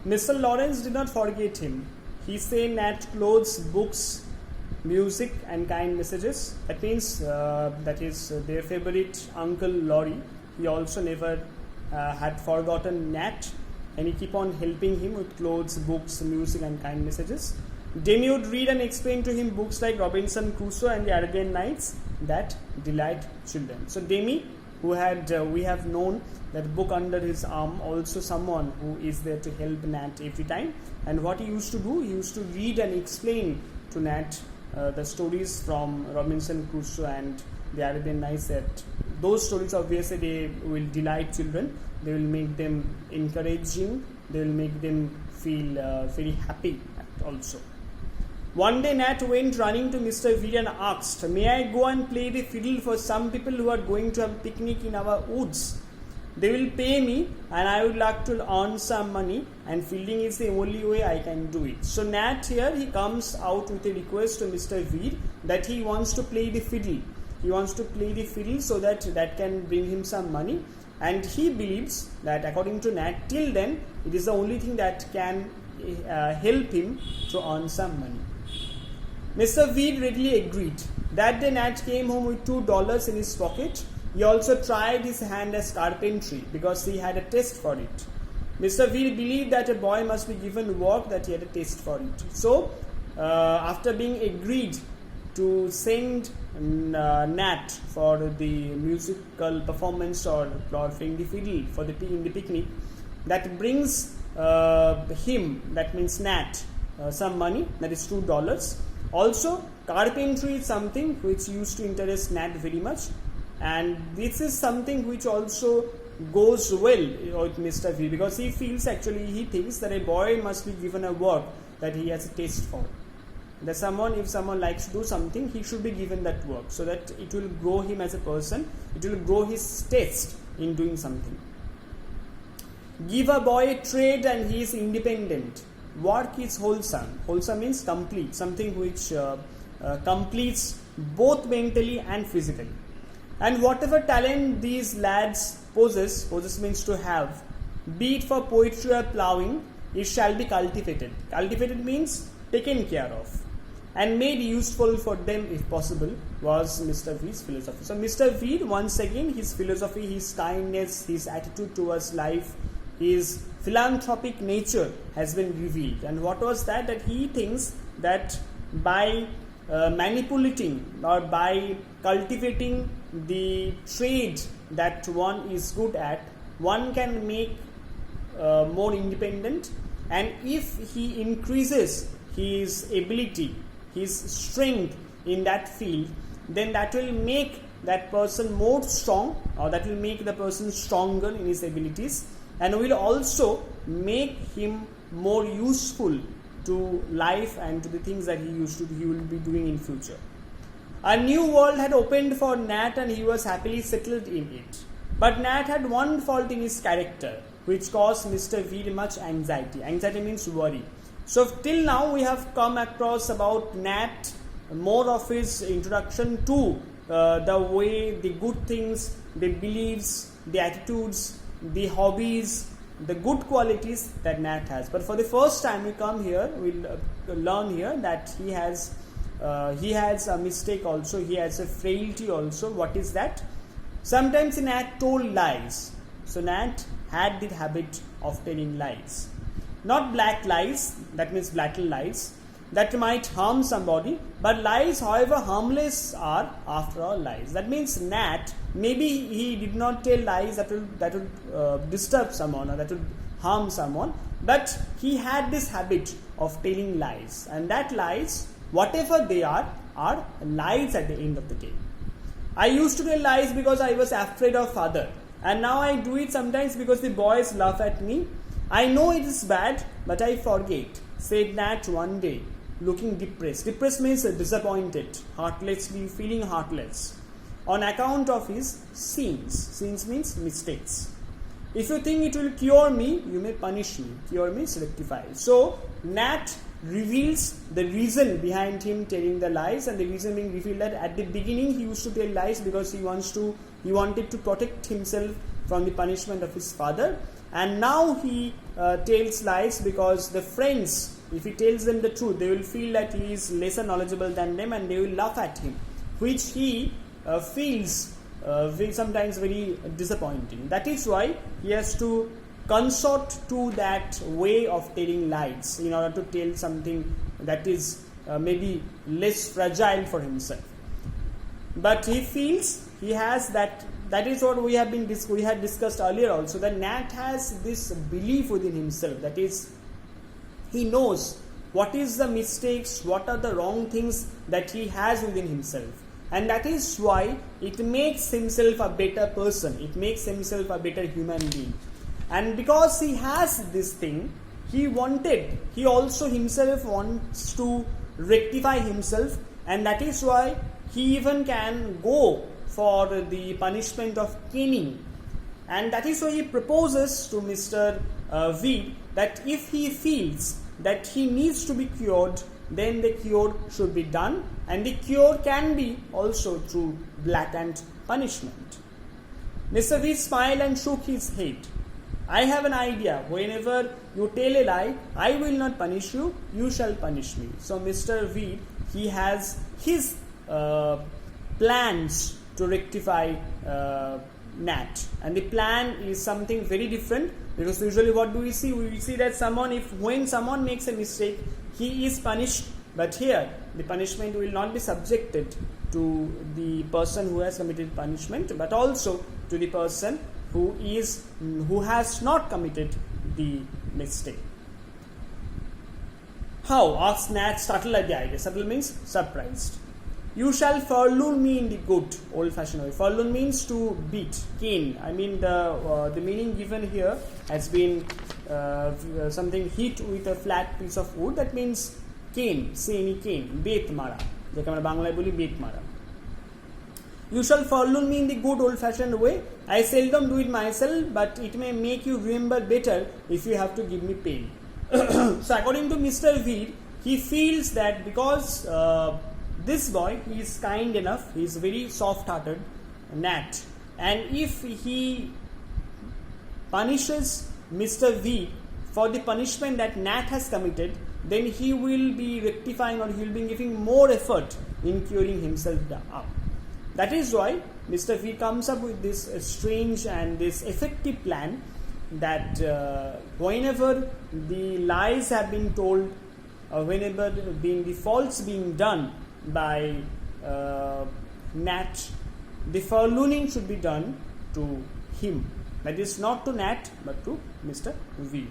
Mr. Lawrence did not forget him. He said Nat clothes, books, music and kind messages. That means that is their favorite Uncle Laurie. He also never had forgotten Nat, and he keep on helping him with clothes, books, music and kind messages. Demi would read and explain to him books like Robinson Crusoe and the Arabian Nights that delight children. So Demi, who had we have known that book under his arm, also someone who is there to help Nat every time. And what he used to do, he used to read and explain to Nat the stories from Robinson Crusoe and the Arabian Nights. That those stories obviously they will delight children. They will make them encouraging. They will make them feel very happy also. One day Nat went running to Mr. Veer and asked, "May I go and play the fiddle for some people who are going to have a picnic in our woods? They will pay me and I would like to earn some money, and fiddling is the only way I can do it." So Nat here, he comes out with a request to Mr. Veer that he wants to play the fiddle. He wants to play the fiddle so that can bring him some money. And he believes that according to Nat, till then, it is the only thing that can help him to earn some money. Mr. Veer readily agreed. That day Nat came home with $2 in his pocket. He also tried his hand as carpentry because he had a taste for it. Mr. Veer believed that a boy must be given work that he had a taste for it. So, after being agreed to send Nat for the musical performance or playing the fiddle for in the picnic, that brings him, that means Nat, some money, that is $2. Also, carpentry is something which used to interest Nat very much, and this is something which also goes well with Mr. V, because he thinks that a boy must be given a work that he has a taste for. That if someone likes to do something, he should be given that work so that it will grow him as a person, it will grow his taste in doing something. Give a boy a trade and he is independent. Work is wholesome. Wholesome means complete, something which completes both mentally and physically. And whatever talent these lads possess means to have, be it for poetry or ploughing, it shall be cultivated. Cultivated means taken care of and made useful for them if possible, was Mr. V's philosophy. So Mr. V, once again, his philosophy, his kindness, his attitude towards life, his philanthropic nature has been revealed. And what was that? That he thinks that by manipulating or by cultivating the trade that one is good at, one can make more independent, and if he increases his ability, his strength in that field, then that will make that person more strong, or that will make the person stronger in his abilities, and will also make him more useful to life and to the things that he will be doing in future. A new world had opened for Nat and he was happily settled in it. But Nat had one fault in his character which caused Mr. V much anxiety. Anxiety means worry. So till now we have come across about Nat, more of his introduction to the way, the good things, the beliefs, the attitudes, the hobbies, the good qualities that Nat has. But for the first time we come here, we'll learn here that he has a mistake also, he has a frailty also. What is that? Sometimes Nat told lies. So Nat had the habit of telling lies. Not black lies, that means black lies, that might harm somebody, but lies, however harmless, are after all lies. That means Nat, maybe he did not tell lies that would disturb someone or that would harm someone, but he had this habit of telling lies, and that lies, whatever they are lies at the end of the day. I used to tell lies because I was afraid of father, and now I do it sometimes because the boys laugh at me. I know it is bad, but I forget, said Nat one day, looking depressed. Depressed means disappointed, heartlessly, feeling heartless, on account of his sins. Sins means mistakes. If you think it will cure me, you may punish me. Cure means rectify. So Nat reveals the reason behind him telling the lies, and the reason being revealed that at the beginning he used to tell lies because he wanted to protect himself from the punishment of his father. and now he tells lies because the friends, if he tells them the truth, they will feel that he is lesser knowledgeable than them and they will laugh at him, which he feels sometimes very disappointing. That is why he has to consort to that way of telling lies in order to tell something that is maybe less fragile for himself. But he feels he has that. That is what we had discussed earlier also, that Nat has this belief within himself, that is, he knows what is the mistakes, what are the wrong things that he has within himself, and that is why it makes himself a better person, it makes himself a better human being. And because he has this thing, he also himself wants to rectify himself, and that is why he even can go for the punishment of caning. And that is why he proposes to Mr. V that if he feels that he needs to be cured, then the cure should be done, and the cure can be also through blatant punishment. Mr. V smiled and shook his head. I have an idea. Whenever you tell a lie, I will not punish you, you shall punish me. So Mr. V, he has his plans to rectify Nat, and the plan is something very different, because usually what do we see? We see that when someone makes a mistake, he is punished, but here the punishment will not be subjected to the person who has committed punishment, but also to the person who has not committed the mistake. How? Asked Nat, startled at the idea. Startled means surprised. You shall furlough me in the good old-fashioned way. Furlough means to beat, cane. I mean the meaning given here has been something hit with a flat piece of wood. That means cane, semi cane, bet mara. যেটা আমরা বাংলায় বলি bet mara. You shall furlough me in the good old-fashioned way. I seldom do it myself, but it may make you remember better if you have to give me pain. So according to Mr. Veer, he feels that because this boy, he is kind enough, he is very soft-hearted, Nat, and if he punishes Mr. V for the punishment that Nat has committed, then he will be rectifying, or he will be giving more effort in curing himself up. That is why Mr. V comes up with this strange and this effective plan that whenever the lies have been told, or whenever the faults being done by Nat, the furloughing should be done to him. That is not to Nat, but to Mr. V.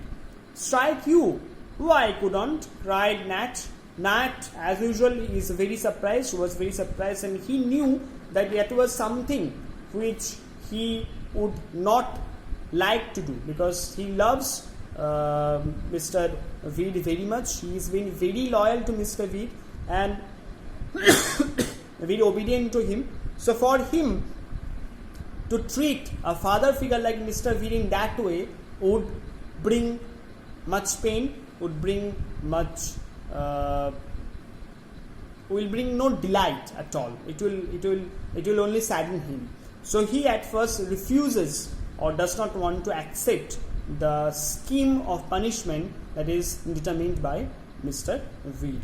Strike you? Why couldn't? Cried Nat. Nat, as usual, was very surprised, and he knew that that was something which he would not like to do, because he loves Mr. Veed very much. He is been very loyal to Mr. Veed and very obedient to him. So for him to treat a father figure like Mr. Veed in that way would bring much pain, would bring much will bring no delight at all. It will only sadden him. So he at first refuses or does not want to accept the scheme of punishment that is determined by Mr. Veed.